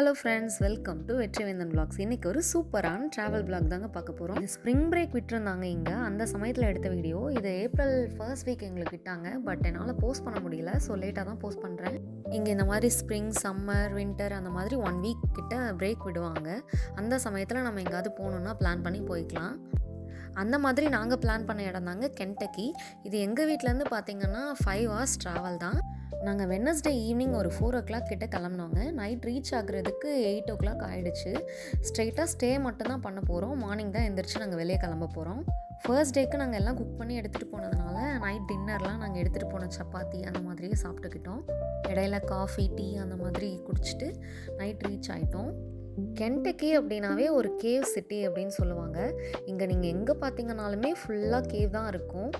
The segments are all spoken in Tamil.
Hello friends, welcome to Vetriventhan vlogs. இன்றைக்கி ஒரு சூப்பரான ட்ராவல் vlog தாங்க பார்க்க போகிறோம். இது ஸ்ப்ரிங் பிரேக் விட்டுருந்தாங்க இங்கே, அந்த சமயத்தில் எடுத்த வீடியோ. இது ஏப்ரல் ஃபர்ஸ்ட் வீக் எங்களுக்கு விட்டாங்க, பட் என்னால் போஸ்ட் பண்ண முடியல. ஸோ லேட்டாக தான் போஸ்ட் பண்ணுறேன். இங்கே இந்த மாதிரி ஸ்ப்ரிங், சம்மர், வின்டர் அந்த மாதிரி 1 வீக் கிட்ட பிரேக் விடுவாங்க. அந்த சமயத்தில் நம்ம எங்கேயாவது போகணுன்னா பிளான் பண்ணி போய்க்கலாம். அந்த மாதிரி நாங்கள் பிளான் பண்ண இடம் தாங்க கென்டக்கி. இது எங்கள் வீட்டிலேருந்து பார்த்திங்கன்னா 5 hours ட்ராவல் தான். நாங்கள் வெட்னஸ்டே ஈவினிங் ஒரு 4 o'clock கிட்ட கிளம்புனோங்க. நைட் ரீச் ஆகுறதுக்கு 8 o'clock ஆகிடுச்சு. ஸ்ட்ரெயிட்டாக ஸ்டே மட்டும் தான் பண்ண போகிறோம். மார்னிங் தான் எந்திரிச்சு நாங்கள் வெளியே கிளம்ப போகிறோம். ஃபர்ஸ்ட் டேக்கு நாங்கள் எல்லாம் குக் பண்ணி எடுத்துகிட்டு போனதுனால நைட் டின்னர்லாம் நாங்கள் எடுத்துகிட்டு போன சப்பாத்தி அந்த மாதிரியே சாப்பிட்டுக்கிட்டோம். இடையில காஃபி, டீ அந்த மாதிரி குடிச்சிட்டு நைட் ரீச் ஆகிட்டோம். கென்டக்கி அப்படின்னாவே ஒரு கேவ் சிட்டி அப்படின்னு சொல்லுவாங்க. இங்கே நீங்கள் எங்கே பார்த்தீங்கன்னாலுமே ஃபுல்லாக கேவ் தான் இருக்கும்.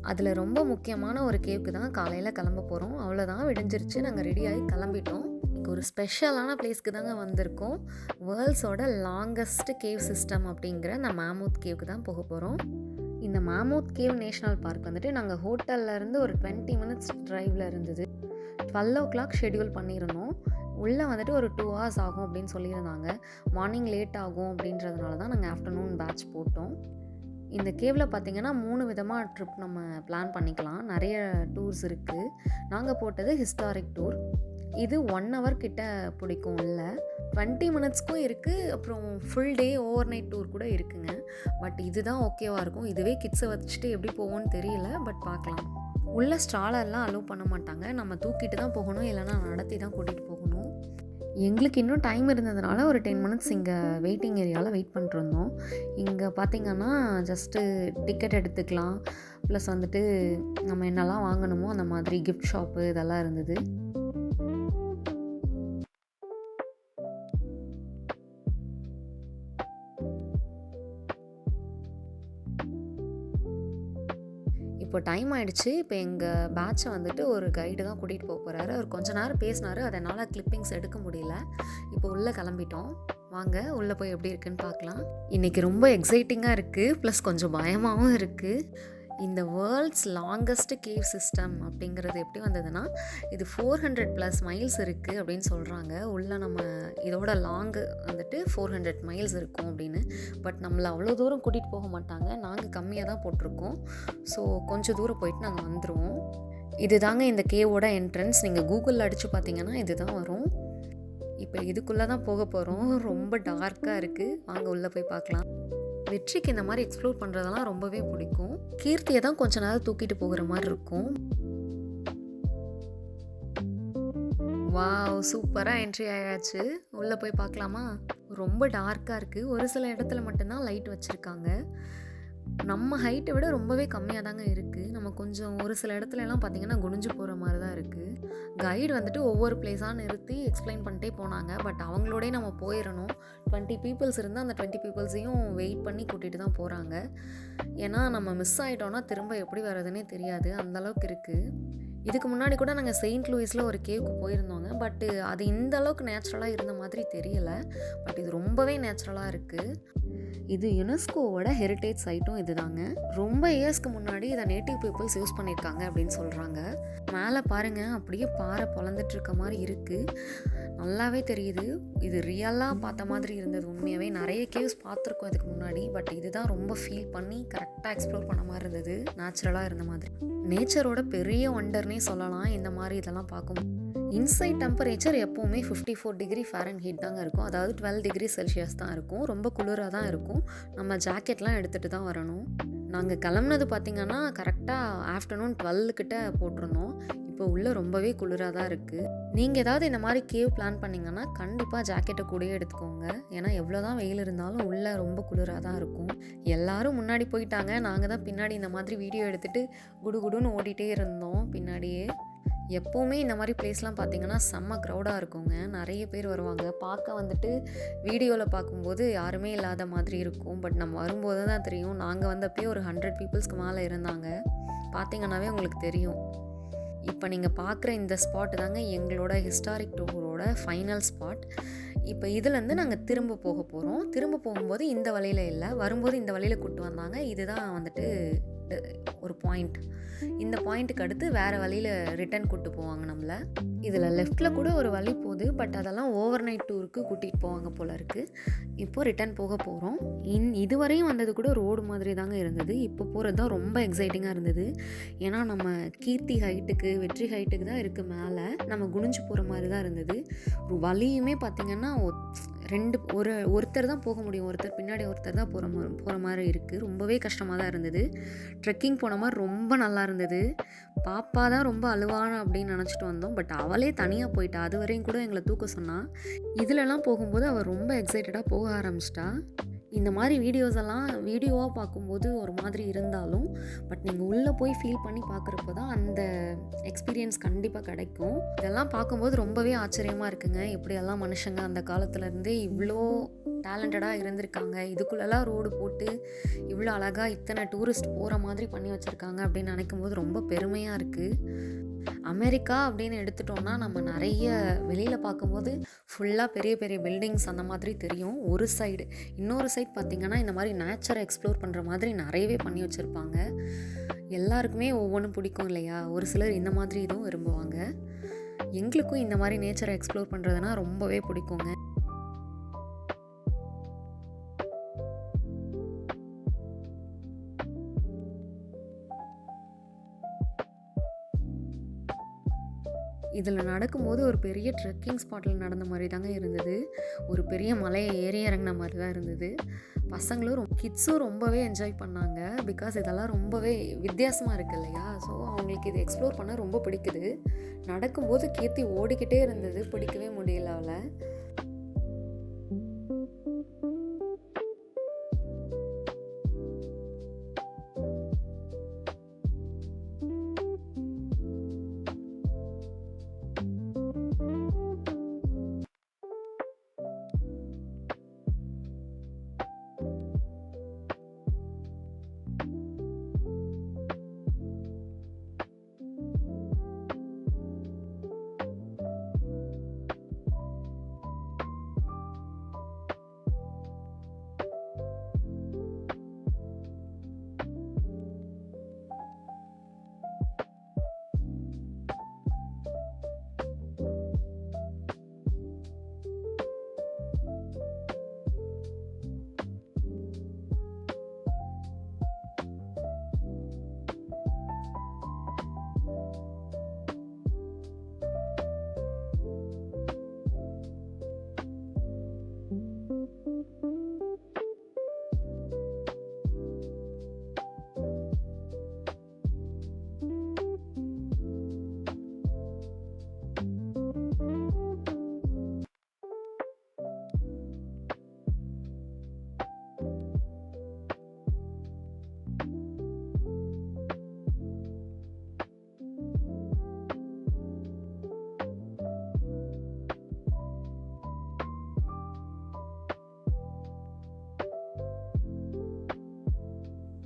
அதில் ரொம்ப முக்கியமான ஒரு கேவுக்கு தான் காலையில் கிளம்ப போகிறோம். அவ்வளோதான், விடிஞ்சிருச்சு. நாங்கள் ரெடியாகி கிளம்பிட்டோம். இங்கே ஒரு ஸ்பெஷலான பிளேஸ்க்கு தாங்க வந்திருக்கோம். வேர்ல்ட்ஸோட லாங்கஸ்ட் கேவ் சிஸ்டம் அப்படிங்கிற இந்த மாமூத் கேவுக்கு தான் போக போகிறோம். இந்த மாமூத் கேவ் நேஷ்னல் பார்க் வந்துட்டு நாங்கள் ஹோட்டல்லேருந்து ஒரு 20 minutes ட்ரைவில் இருந்தது. 12 o'clock ஷெட்யூல் பண்ணியிருந்தோம். உள்ளே வந்துட்டு ஒரு 2 hours ஆகும் அப்படின்னு சொல்லியிருந்தாங்க. மார்னிங் லேட் ஆகும் அப்படின்றதுனால தான் நாங்கள் ஆஃப்டர்நூன் பேட்ச் போட்டோம். இந்த கேவில் பார்த்திங்கன்னா 3 விதமாக ட்ரிப் நம்ம பிளான் பண்ணிக்கலாம். நிறைய டூர்ஸ் இருக்குது. நாங்கள் போட்டது ஹிஸ்டாரிக் டூர். இது 1 hour கிட்ட பிடிக்கும். இல்லை 20 minutesக்கும் இருக்குது. அப்புறம் full day over night tour கூட இருக்குங்க. பட் இதுதான் ஓகேவாக இருக்கும். இதுவே கிட்ஸை வச்சுட்டு எப்படி போவோன்னு தெரியல, பட் பார்க்கலாம். உள்ள ஸ்ட்ராலர்லாம் அலோவ் பண்ண மாட்டாங்க. நம்ம தூக்கிட்டு தான் போகணும், இல்லைனா நடத்தி தான் கூட்டிகிட்டு போகணும். எங்களுக்கு இன்னும் டைம் இருந்ததுனால ஒரு 10 minutes இங்கே வெயிட்டிங் ஏரியாவில் வெயிட் பண்ணிட்டுருந்தோம். இங்கே பார்த்திங்கன்னா ஜஸ்ட்டு டிக்கெட் எடுத்துக்கலாம், ப்ளஸ் வந்துட்டு நம்ம என்னெல்லாம் வாங்கணுமோ அந்த மாதிரி கிஃப்ட் ஷாப்பு இதெல்லாம் இருந்தது. இப்போ டைம் ஆகிடுச்சு. இப்போ எங்கள் பேட்சை வந்துட்டு ஒரு கைடு தான் கூட்டிகிட்டு போக போகிறாரு. அவர் கொஞ்ச நேரம் பேசினார், அதனால் கிளிப்பிங்ஸ் எடுக்க முடியல. இப்போ உள்ளே கிளம்பிட்டோம். வாங்க உள்ளே போய் எப்படி இருக்குன்னு பார்க்கலாம். இன்றைக்கி ரொம்ப எக்ஸைட்டிங்காக இருக்குது, ப்ளஸ் கொஞ்சம் பயமாகவும் இருக்குது. இந்த வேர்ல்ட்ஸ் லாங்கஸ்ட் கேவ் சிஸ்டம் அப்படிங்கிறது எப்படி வந்ததுன்னா, இது 400+ மைல்ஸ் இருக்குது அப்படின்னு சொல்கிறாங்க. உள்ளே நம்ம இதோட லாங்கு வந்துட்டு 400 மைல்ஸ் இருக்கும் அப்படின்னு. பட் நம்மளை அவ்வளோ தூரம் கூட்டிகிட்டு போக மாட்டாங்க. நாங்கள் கம்மியாக தான் போட்டிருக்கோம். ஸோ கொஞ்சம் தூரம் போயிட்டு நாங்கள் வந்துடுவோம். இது தாங்க இந்த கேவோட என்ட்ரன்ஸ். நீங்கள் கூகுளில் அடித்து பார்த்தீங்கன்னா இது தான் வரும். இப்போ இதுக்குள்ளே தான் போக போகிறோம். ரொம்ப டார்க்காக இருக்குது. வாங்க உள்ளே போய் பார்க்கலாம். வெற்றிக்கு இந்த மாதிரி எக்ஸ்ப்ளோர் பண்ணுறதெல்லாம் ரொம்பவே பிடிக்கும். கீர்த்தியை தான் கொஞ்ச நேரம் தூக்கிட்டு போகிற மாதிரி இருக்கும். வாவ், சூப்பராக என்ட்ரி ஆயாச்சு. உள்ளே போய் பார்க்கலாமா? ரொம்ப டார்க்காக இருக்குது. ஒரு சில இடத்துல மட்டும்தான் லைட் வச்சுருக்காங்க. நம்ம ஹைட்டை விட ரொம்பவே கம்மியாக தாங்க இருக்குது. நம்ம கொஞ்சம் ஒரு சில இடத்துல எல்லாம் பார்த்திங்கன்னா குனிஞ்சு போகிற மாதிரி தான் இருக்குது. கைடு வந்துட்டு ஒவ்வொரு பிளேஸாக நிறுத்தி எக்ஸ்பிளைன் பண்ணிட்டே போனாங்க. பட் அவங்களோடே நம்ம போயிடணும். 20 பீப்புள்ஸ் இருந்தால் அந்த 20 பீப்புள்ஸையும் வெயிட் பண்ணி கூட்டிகிட்டு தான் போகிறாங்க. ஏன்னா நம்ம மிஸ் ஆகிட்டோன்னா திரும்ப எப்படி வர்றதுன்னே தெரியாது, அந்தளவுக்கு இருக்குது. இதுக்கு முன்னாடி கூட நாங்கள் செயின்ட் லூயிஸில் ஒரு கேவுக்கு போயிருந்தோங்க. பட்டு அது இந்த அளவுக்கு நேச்சுரலாக இருந்த மாதிரி தெரியலை. பட் இது ரொம்பவே நேச்சுரலாக இருக்குது. இது யுனெஸ்கோவோட ஹெரிட்டேஜ் சைட்டும் இது தாங்க. ரொம்ப இயர்ஸ்க்கு முன்னாடி இதை நேட்டிவ் பீப்புள்ஸ் யூஸ் பண்ணியிருக்காங்க அப்படின்னு சொல்கிறாங்க. மேலே பாருங்கள், அப்படியே பாறை பொழந்துட்டு இருக்க மாதிரி இருக்குது. நல்லாவே தெரியுது. இது ரியலாக பார்த்த மாதிரி இருந்தது. உண்மையாகவே நிறைய கேவ்ஸ் பார்த்துருக்கோம் இதுக்கு முன்னாடி. பட் இதுதான் ரொம்ப ஃபீல் பண்ணி கரெக்டாக எக்ஸ்ப்ளோர் பண்ண மாதிரி இருந்தது. நேச்சுரலாக இருந்த மாதிரி. நேச்சரோட பெரிய வண்டர்னே சொல்லலாம் இந்த மாதிரி இதெல்லாம் பார்க்கும். இன்சைட் டெம்பரேச்சர் எப்போவுமே 54 degree Fahrenheit தாங்க இருக்கும். அதாவது 12 degree Celsius தான் இருக்கும். ரொம்ப குளிராக தான் இருக்கும். நம்ம ஜாக்கெட்லாம் எடுத்துகிட்டு தான் வரணும். நாங்கள் கிளம்புனது பார்த்திங்கன்னா கரெக்டாக ஆஃப்டர்நூன் 12 கிட்ட போட்டிருந்தோம். இப்போ உள்ளே ரொம்பவே குளிராக தான் இருக்குது. நீங்கள் ஏதாவது இந்த மாதிரி கேவ் பிளான் பண்ணிங்கன்னா கண்டிப்பாக ஜாக்கெட்டை கூடயே எடுத்துக்கோங்க. ஏன்னா எவ்வளோ தான் வெயில் இருந்தாலும் உள்ளே ரொம்ப குளிராக தான் இருக்கும். எல்லோரும் முன்னாடி போயிட்டாங்க. நாங்கள் தான் பின்னாடி இந்த மாதிரி வீடியோ எடுத்துகிட்டு குடுகுடுன்னு ஓடிட்டே இருந்தோம் பின்னாடியே. எப்போவுமே இந்த மாதிரி பிளேஸ்லாம் பார்த்திங்கன்னா செம்ம க்ரௌடாக இருக்குங்க. நிறைய பேர் வருவாங்க. பார்க்க வந்துட்டு வீடியோவில் பார்க்கும்போது யாருமே இல்லாத மாதிரி இருக்கும். பட் நம்ம வரும்போது தான் தெரியும். நாங்கள் வந்தப்பயே ஒரு 100 பீப்புள்ஸ்க்கு மேலே இருந்தாங்க. பார்த்திங்கன்னாவே உங்களுக்கு தெரியும். இப்போ நீங்கள் பார்க்குற இந்த ஸ்பாட் தாங்க எங்களோட ஹிஸ்டாரிக் டூரோட ஃபைனல் ஸ்பாட். இப்போ இதுலேருந்து நாங்கள் திரும்ப போக போகிறோம். திரும்ப போகும்போது இந்த வழியில் இல்லை, வரும்போது இந்த வழியில் கூப்பிட்டு வந்தாங்க. இதுதான் வந்துட்டு ஒரு பாயிண்ட். இந்த பாயிண்ட்டுக்கு அடுத்து வேறு வழியில் ரிட்டர்ன் கூப்பிட்டு போவாங்க நம்மளை. இதில் லெஃப்ட்டில் கூட ஒரு வழி போகுது, பட் அதெல்லாம் ஓவர் நைட் டூருக்கு கூட்டிகிட்டு போவாங்க போல் இருக்குது. இப்போது ரிட்டர்ன் போக போகிறோம். இதுவரையும் வந்தது கூட ரோடு மாதிரி தாங்க இருந்தது. இப்போ போகிறது தான் ரொம்ப எக்ஸைட்டிங்காக இருந்தது. ஏன்னா நம்ம கீர்த்தி ஹைட்டுக்கு, வெற்றி ஹைட்டுக்கு தான் இருக்குது மேலே. நம்ம குனிஞ்சு போகிற மாதிரி தான் இருந்தது. வழியுமே பார்த்திங்கன்னா ஒருத்தர் தான் போக முடியும், ஒருத்தர் பின்னாடி ஒருத்தர் தான் போகிற மாதிரி இருக்குது. ரொம்பவே கஷ்டமாக தான் இருந்தது. ட்ரெக்கிங் போன மாதிரி ரொம்ப நல்லா இருந்தது. பாப்பா தான் ரொம்ப அழுவான அப்படின்னு நினச்சிட்டு வந்தோம், பட் அவளே தனியாக போயிட்டா. அது வரையும் கூட எங்களை தூக்க சொன்னாள். இதிலெல்லாம் போகும்போது அவள் ரொம்ப எக்ஸைட்டடாக போக ஆரம்பிச்சிட்டா. இந்த மாதிரி வீடியோவாக பார்க்கும்போது ஒரு மாதிரி இருந்தாலும், பட் நீங்கள் உள்ளே போய் ஃபீல் பண்ணி பார்க்குறப்போ தான் அந்த எக்ஸ்பீரியன்ஸ் கண்டிப்பாக கிடைக்கும். இதெல்லாம் பார்க்கும்போது ரொம்பவே ஆச்சரியமாக இருக்குங்க. எப்படியெல்லாம் மனுஷங்க அந்த காலத்துலேருந்தே இவ்வளோ டேலண்டடாக இருந்திருக்காங்க. இதுக்குள்ளெல்லாம் ரோடு போட்டு இவ்வளோ அழகாக இத்தனை டூரிஸ்ட் போகிற மாதிரி பண்ணி வச்சுருக்காங்க அப்படின்னு நினைக்கும் போது ரொம்ப பெருமையாக இருக்குது. அமெரிக்கா அப்படின்னு எடுத்துட்டோம்னா நம்ம நிறைய வெளியில் பார்க்கும்போது ஃபுல்லாக பெரிய பெரிய பில்டிங்ஸ் அந்த மாதிரி தெரியும் ஒரு சைடு. இன்னொரு சைடு பார்த்திங்கன்னா இந்த மாதிரி நேச்சரை எக்ஸ்ப்ளோர் பண்ணுற மாதிரி நிறையவே பண்ணி வச்சுருப்பாங்க. எல்லாருக்குமே ஒவ்வொன்றும் பிடிக்கும் இல்லையா? ஒரு சிலர் இந்த மாதிரி இதுவும் விரும்புவாங்க. எங்களுக்கும் இந்த மாதிரி நேச்சரை எக்ஸ்ப்ளோர் பண்ணுறதுனா ரொம்பவே பிடிக்குங்க. இதில் நடக்கும்போது ஒரு பெரிய ட்ரெக்கிங் ஸ்பாட்டில் நடந்த மாதிரி தாங்க இருந்தது. ஒரு பெரிய மலையை ஏறி இறங்கின மாதிரி தான் இருந்தது. பசங்களும் கிட்ஸும் ரொம்பவே என்ஜாய் பண்ணாங்க. பிகாஸ் இதெல்லாம் ரொம்பவே வித்தியாசமாக இருக்குது இல்லையா? ஸோ அவங்களுக்கு இதை எக்ஸ்ப்ளோர் பண்ண ரொம்ப பிடிக்குது. நடக்கும்போது கீர்த்தி ஓடிக்கிட்டே இருந்தது, பிடிக்கவே முடியல அவளை.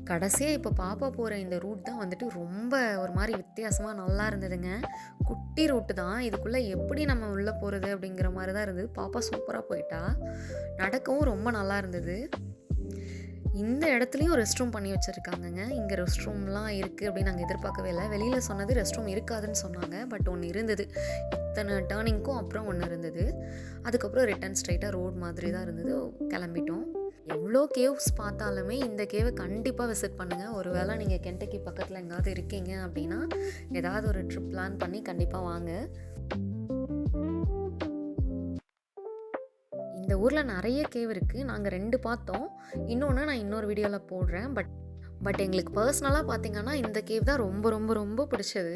கடைசியாக இப்போ பாப்பா போகிற இந்த ரூட் தான் வந்துட்டு ரொம்ப ஒரு மாதிரி வித்தியாசமாக நல்லா இருந்ததுங்க. குட்டி ரூட்டு தான், இதுக்குள்ளே எப்படி நம்ம உள்ளே போகிறது அப்படிங்கிற மாதிரி தான் இருந்தது. பாப்பா சூப்பராக போயிட்டா. நடக்கவும் ரொம்ப நல்லா இருந்தது. இந்த இடத்துலையும் ரெஸ்ட் ரூம் பண்ணி வச்சுருக்காங்கங்க. இங்கே ரெஸ்ட் ரூம்லாம் இருக்குது அப்படின்னு நாங்கள் எதிர்பார்க்கவே இல்லை. வெளியில் சொன்னது ரெஸ்ட் ரூம் இருக்காதுன்னு சொன்னாங்க, பட் ஒன்று இருந்தது. இத்தனை டேர்னிங்க்கும் அப்புறம் ஒன்று இருந்தது. அதுக்கப்புறம் ரிட்டர்ன் ஸ்ட்ரைட்டாக ரோட் மாதிரி தான் இருந்தது. கிளம்பிட்டோம். எவ்வளோ கேவ்ஸ் பார்த்தாலுமே இந்த கேவை கண்டிப்பாக விசிட் பண்ணுங்கள். ஒரு வேளை நீங்கள் கென்டக்கி பக்கத்தில் எங்காவது இருக்கீங்க அப்படின்னா ஏதாவது ஒரு ட்ரிப் பிளான் பண்ணி கண்டிப்பாக வாங்க. இந்த ஊரில் நிறைய கேவ் இருக்குது. நாங்கள் 2 பார்த்தோம். இன்னொன்று நான் இன்னொரு வீடியோவில் போடுறேன். பட் எங்களுக்கு பர்சனலாக பார்த்தீங்கன்னா இந்த கேவ் தான் ரொம்ப ரொம்ப ரொம்ப பிடிச்சது.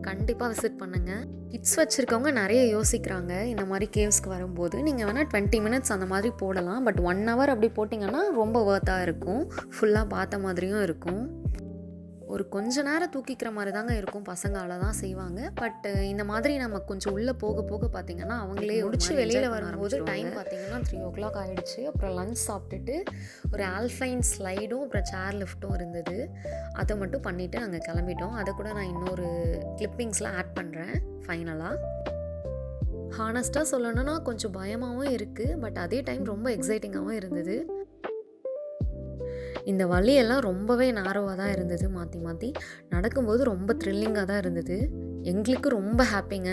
கண்டிப்பாக விசிட் பண்ணுங்கள். கிட்ஸ் வச்சுருக்கவங்க நிறைய யோசிக்கிறாங்க இந்த மாதிரி கேவ்ஸ்க்கு வரும்போது. நீங்கள் வேணால் 20 மினிட்ஸ் அந்த மாதிரி போடலாம். பட் 1 hour அப்படி போட்டிங்கன்னா ரொம்ப ஒர்த்தாக இருக்கும். ஃபுல்லாக பார்த்த மாதிரியும் இருக்கும். ஒரு கொஞ்ச நேரம் தூக்கிக்கிற மாதிரி தாங்க இருக்கும். பசங்க அவ்வளோதான் செய்வாங்க. பட் இந்த மாதிரி நம்ம கொஞ்சம் உள்ளே போக போக பார்த்திங்கன்னா அவங்களே முடிச்சு வெளியில் வரும்போது டைம் பார்த்திங்கன்னா 3 o'clock ஆகிடுச்சு. அப்புறம் லஞ்ச் சாப்பிட்டுட்டு ஒரு ஆல்ஃபைன் ஸ்லைடும் அப்புறம் சேர் லிஃப்ட்டும் இருந்தது. அதை மட்டும் பண்ணிவிட்டு நாங்கள் கிளம்பிட்டோம். அதை கூட நான் இன்னொரு கிளிப்பிங்ஸ்லாம் ஆட் பண்ணுறேன் ஃபைனலாக. ஹானஸ்ட்டாக சொல்லணுன்னா கொஞ்சம் பயமாகவும் இருக்குது. பட் அதே டைம் ரொம்ப எக்ஸைட்டிங்காகவும் இருந்தது. இந்த வழியெல்லாம் ரொம்பவே நேரோவாக தான் இருந்தது. மாற்றி மாற்றி நடக்கும்போது ரொம்ப த்ரில்லிங்காக தான் இருந்தது. எங்களுக்கு ரொம்ப ஹாப்பிங்க.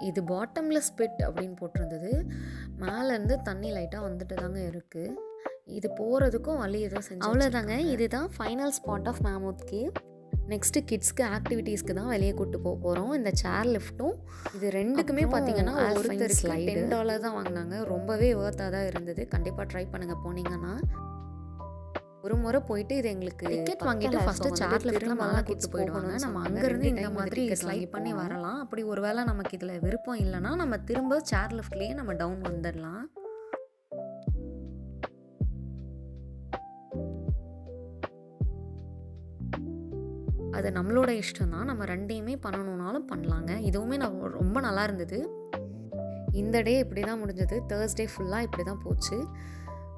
இது பாட்டம்லெஸ் பிட் அப்படின்னு போட்டிருந்தது. மேலேருந்து தண்ணி லைட்டாக வந்துட்டு தாங்க இருக்குது. இது போகிறதுக்கும் வழி ஏதோ செஞ்சு அவ்வளோதாங்க. இதுதான் final spot of mammoth cave. Next கிட்ஸ்க்கு ஆக்டிவிட்டீஸ்க்கு தான் வெளியே கூப்பிட்டு போகிறோம். இந்த சேர் லிஃப்ட்டும் இது ரெண்டுக்குமே பார்த்தீங்கன்னா ஒருத்தருக்கு $10 தான் வாங்கினாங்க. ரொம்பவே ஒர்த்தாக தான் இருந்தது. கண்டிப்பாக ட்ரை பண்ணுங்கள் போனீங்கன்னா. ஒரு முறை போயிட்டு இது எங்களுக்கு டிக்கெட் வாங்கிட்டு ஃபஸ்ட்டு சேர் லிஃப்ட்டில் மேலே கூப்பிட்டு போயிடுவாங்க. நம்ம அங்கேருந்து இந்த மாதிரி ஸ்லைட் பண்ணி வரலாம். அப்படி ஒரு வேளை நமக்கு இதில் விருப்பம் இல்லைன்னா நம்ம திரும்ப சேர் லிஃப்ட்லேயே நம்ம டவுன் வந்துடலாம். அது நம்மளோட இஷ்டம் தான். நம்ம ரெண்டையுமே பண்ணணுன்னாலும் பண்ணலாங்க. இதுவுமே ரொம்ப நல்லா இருந்தது. இந்த டே இப்படி தான் முடிஞ்சது. தேர்ஸ்டே ஃபுல்லாக இப்படி தான் போச்சு.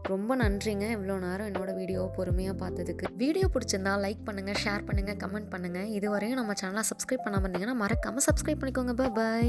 ரொம்ப நன்றிங்க இவ்வளோ நேரம் என்னோடய வீடியோ பொறுமையாக பார்த்ததுக்கு. வீடியோ பிடிச்சிருந்தா லைக் பண்ணுங்கள், ஷேர் பண்ணுங்கள், கமெண்ட் பண்ணுங்கள். இதுவரையும் நம்ம சேனலை சப்ஸ்கிரைப் பண்ணாமல் இருந்தீங்கன்னா மறக்காமல் சப்ஸ்கிரைப் பண்ணிக்கோங்க. பாய்.